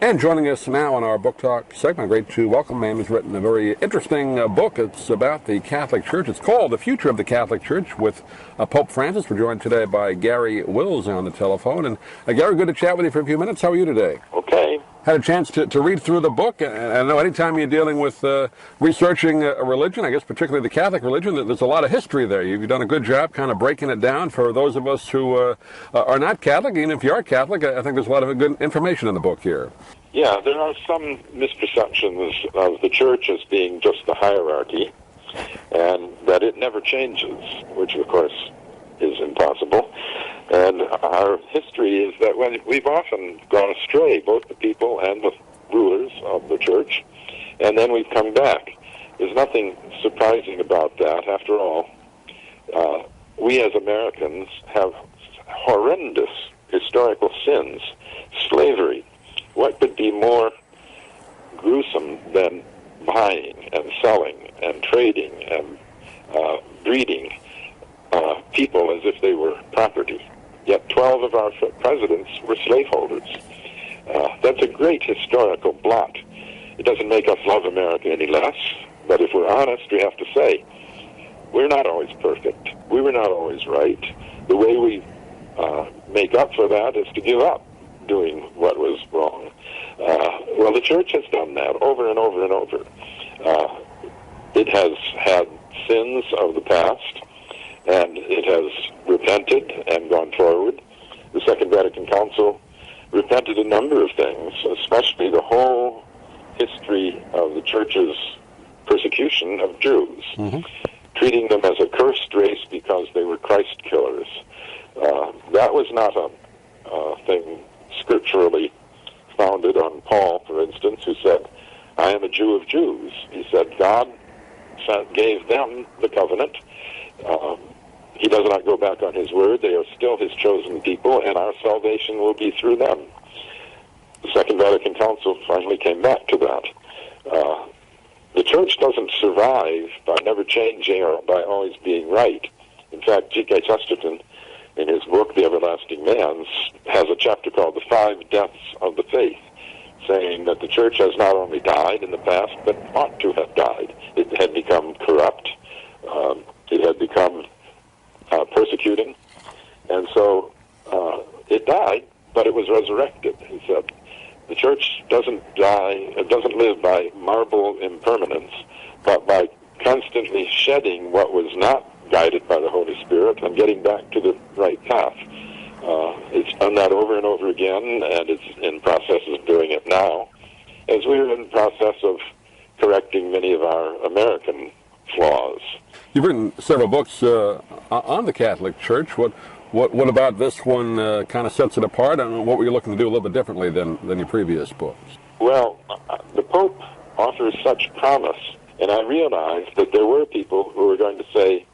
And joining us now on our Book Talk segment, great to welcome a man who's written a very interesting book. It's about the Catholic Church. It's called The Future of the Catholic Church with Pope Francis. We're joined today by Garry Wills on the telephone. And Garry, good to chat with you for a few minutes. How are you today? Okay. Had a chance to read through the book. And I know anytime you're dealing with researching a religion, I guess particularly the Catholic religion, there's a lot of history there. You've done a good job kind of breaking it down for those of us who are not Catholic. Even if you are Catholic, I think there's a lot of good information in the book here. Yeah, there are some misperceptions of the Church as being just the hierarchy, and that it never changes, which of course is impossible. And our history is that when we've often gone astray, both the people and the rulers of the Church, and then we've come back. There's nothing surprising about that. After all, we as Americans have horrendous historical sins. Slavery. What could be more gruesome than buying and selling and trading and breeding people as if they were property? Yet 12 of our presidents were slaveholders. That's a great historical blot. It doesn't make us love America any less, but if we're honest, we have to say, we're not always perfect. We were not always right. The way we make up for that is to give up doing what was wrong. Well, the Church has done that over and over and over. It has had sins of the past, and it has repented and gone forward. The Second Vatican Council repented a number of things, especially the whole history of the Church's persecution of Jews, treating them as a cursed race because they were Christ killers. That was not a thing scripturally founded on Paul, for instance, who said, I am a Jew of Jews. He said God gave them the covenant. He does not go back on his word. They are still his chosen people, and our salvation will be through them. The Second Vatican Council finally came back to that. The Church doesn't survive by never changing or by always being right. In fact, G.K. Chesterton, in his book, The Everlasting Man, has a chapter called The Five Deaths of the Faith, saying that the Church has not only died in the past, but ought to have died. It had become corrupt. It had become persecuting. And so it died, but it was resurrected. He said, the Church doesn't die, it doesn't live by marble impermanence, but by constantly shedding what was not guided by the Holy Spirit and getting back to the right path. It's done that over and over again, and it's in process of doing it now, as we're in the process of correcting many of our American flaws. You've written several books on the Catholic Church. What about this one kind of sets it apart, and what were you looking to do a little bit differently than your previous books? Well, the Pope offers such promise, and I realized that there were people who were going to say,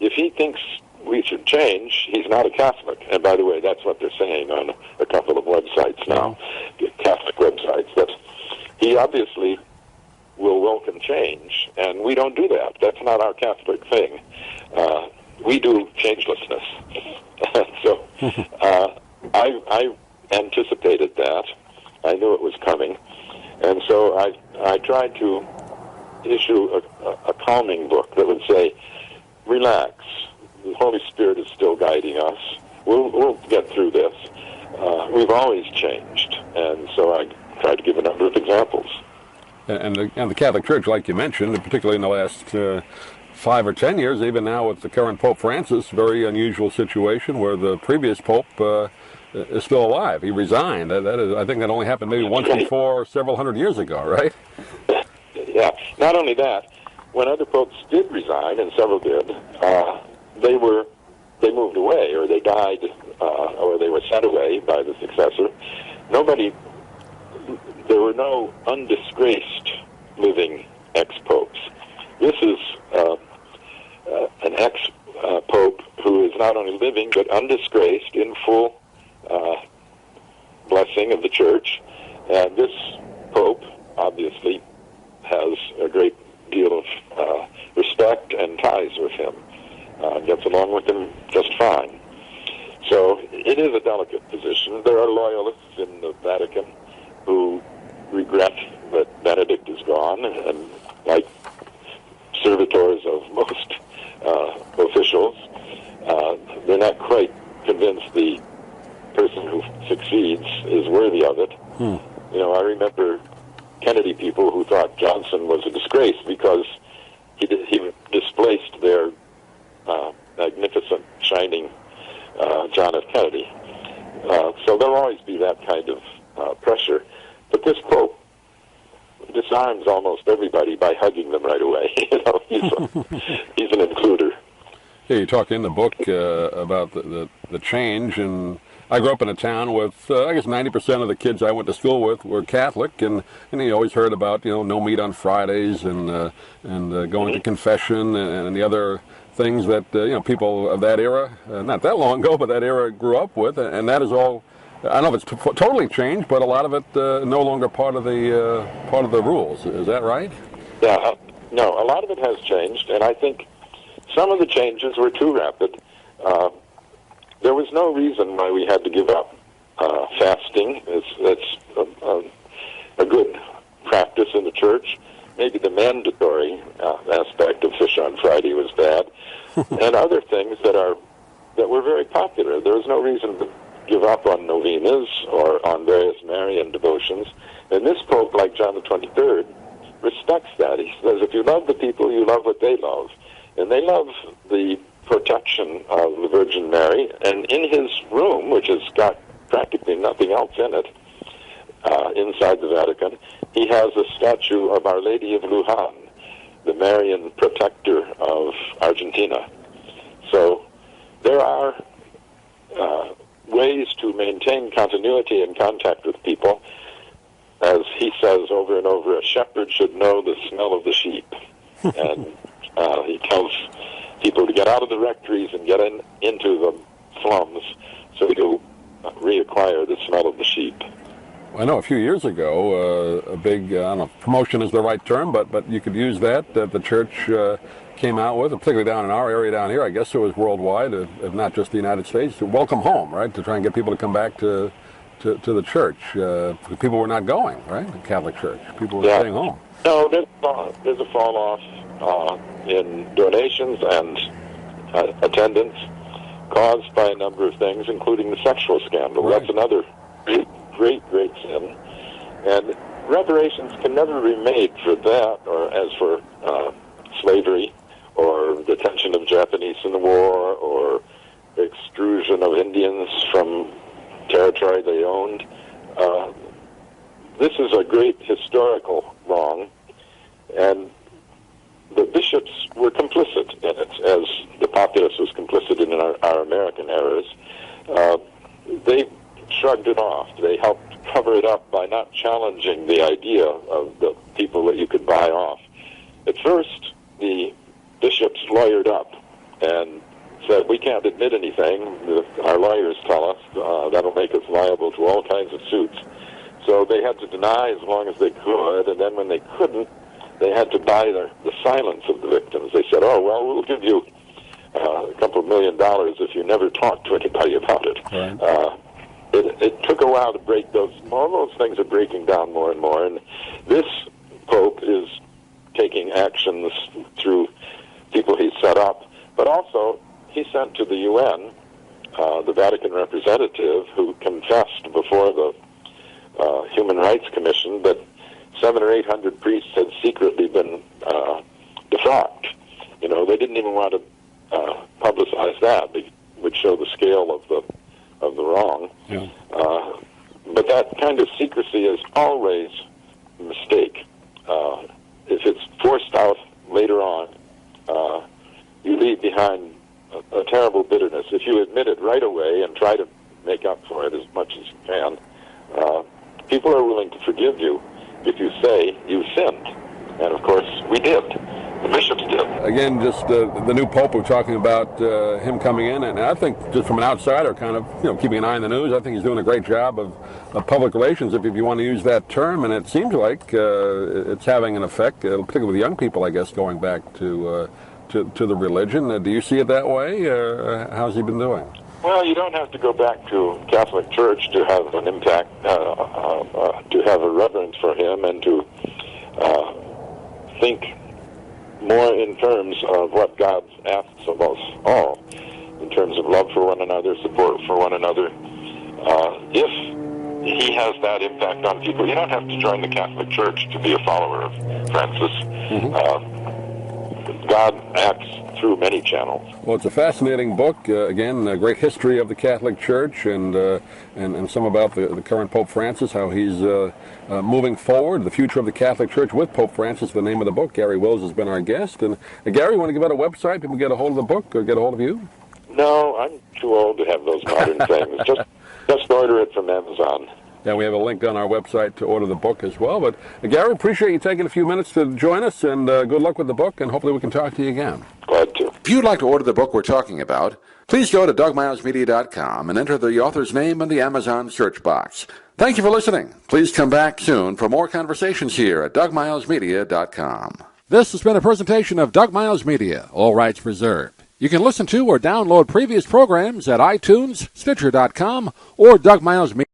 if he thinks we should change, he's not a Catholic. And by the way, that's what they're saying on a couple of websites now, Catholic websites, that he obviously will welcome change, and we don't do that. That's not our Catholic thing. We do changelessness. So I anticipated that. I knew it was coming. And so I tried to issue a calming book that would say, relax. The Holy Spirit is still guiding us. We'll get through this. We've always changed. And so I tried to give a number of examples. And the Catholic Church, like you mentioned, particularly in the last 5 or 10 years, even now with the current Pope Francis, very unusual situation where the previous Pope is still alive. He resigned. I think that only happened maybe once before several hundred years ago, right? Yeah. Not only that, when other popes did resign, and several did, they moved away, or they died, or they were sent away by the successor. There were no undisgraced living ex-popes. This is an ex-pope who is not only living, but undisgraced, in full blessing of the Church. And this pope, obviously, has a great deal of respect and ties with him. Gets along with him just fine. So it is a delicate position. There are loyalists in the Vatican who regret that Benedict is gone, and like servitors of most officials, they're not quite convinced the person who succeeds is worthy of it. You know, I remember Kennedy people who thought Johnson was a disgrace because he displaced their magnificent, shining John F. Kennedy. So there'll always be that kind of pressure. But this Pope disarms almost everybody by hugging them right away. You know, he's an includer. Yeah, you talk in the book about the change, and I grew up in a town with, I guess 90% of the kids I went to school with were Catholic, and you always heard about, no meat on Fridays and going to confession and the other things that, people of that era, not that long ago, but that era grew up with, and that is all, I don't know if it's totally changed, but a lot of it no longer part of the rules. Is that right? Yeah, no, a lot of it has changed, and I think some of the changes were too rapid. There was no reason why we had to give up fasting. It's a good practice in the church. Maybe the mandatory aspect of Fish on Friday was bad, and other things that were very popular. There was no reason to give up on novenas or on various Marian devotions. And this Pope, like John the 23rd, respects that. He says, if you love the people, you love what they love. And they love the protection of the Virgin Mary. And in his room, which has got practically nothing else in it, inside the Vatican, he has a statue of Our Lady of Lujan, the Marian protector of Argentina. So there are ways to maintain continuity and contact with people. As he says over and over, a shepherd should know the smell of the sheep. And he tells people to get out of the rectories and get into the slums so to reacquire the smell of the sheep. I know a few years ago, a big, I don't know if promotion is the right term, but you could use that the church came out with, particularly down in our area down here. I guess it was worldwide, if not just the United States, to welcome home, right, to try and get people to come back to the church. People were not going, right, the Catholic Church. People were staying home. No, there's a fall off in donations and attendance caused by a number of things, including the sexual scandal. Right. That's another great sin. And reparations can never be made for that, or as for slavery, or detention of Japanese in the war, or extrusion of Indians from territory they owned. This is a great historical wrong, and the bishops were complicit in it, as the populace was complicit in our American errors. They shrugged it off. They helped cover it up by not challenging the idea of the people that you could buy off. At first, the bishops lawyered up and said, we can't admit anything. Our lawyers tell us that'll make us liable to all kinds of suits. So they had to deny as long as they could, and then when they couldn't, they had to buy the silence of the victims. They said, oh, well, we'll give you a couple $1 million if you never talk to anybody about it. Right. It took a while to break those. All those things are breaking down more and more, and this Pope is taking actions through people he's set up, but also he sent to the UN the Vatican representative who confessed before the Human Rights Commission that 700 or 800 priests had secretly been defrocked. They didn't even want to publicize that. They would show the scale of the wrong. Yeah. But that kind of secrecy is always a mistake. If it's forced out later on, you leave behind a terrible bitterness. If you admit it right away and try to make up for it as much as you can, people are willing to forgive you if you say you sinned. And of course, we did. The bishops did. Again, just the new Pope, we're talking about him coming in, and I think just from an outsider, kind of keeping an eye on the news, I think he's doing a great job of public relations, if you want to use that term, and it seems like it's having an effect, particularly with young people, I guess, going back to the religion. Do you see it that way? How's he been doing? Well, you don't have to go back to Catholic Church to have an impact, to have a reverence for him and to think more in terms of what God asks of us all, in terms of love for one another, support for one another. If he has that impact on people, you don't have to join the Catholic Church to be a follower of Francis. God acts through many channels. Well, it's a fascinating book. Again, a great history of the Catholic Church and some about the current Pope Francis, how he's moving forward, the future of the Catholic Church with Pope Francis. The name of the book. Garry Wills has been our guest. And Garry, you want to give out a website? People get a hold of the book or get a hold of you? No, I'm too old to have those modern things. Just order it from Amazon. Yeah, we have a link on our website to order the book as well. But Garry, appreciate you taking a few minutes to join us, and good luck with the book, and hopefully we can talk to you again. Glad to. If you'd like to order the book we're talking about, please go to DougMilesMedia.com and enter the author's name in the Amazon search box. Thank you for listening. Please come back soon for more conversations here at DougMilesMedia.com. This has been a presentation of Doug Miles Media, all rights reserved. You can listen to or download previous programs at iTunes, Stitcher.com, or Doug Miles Media.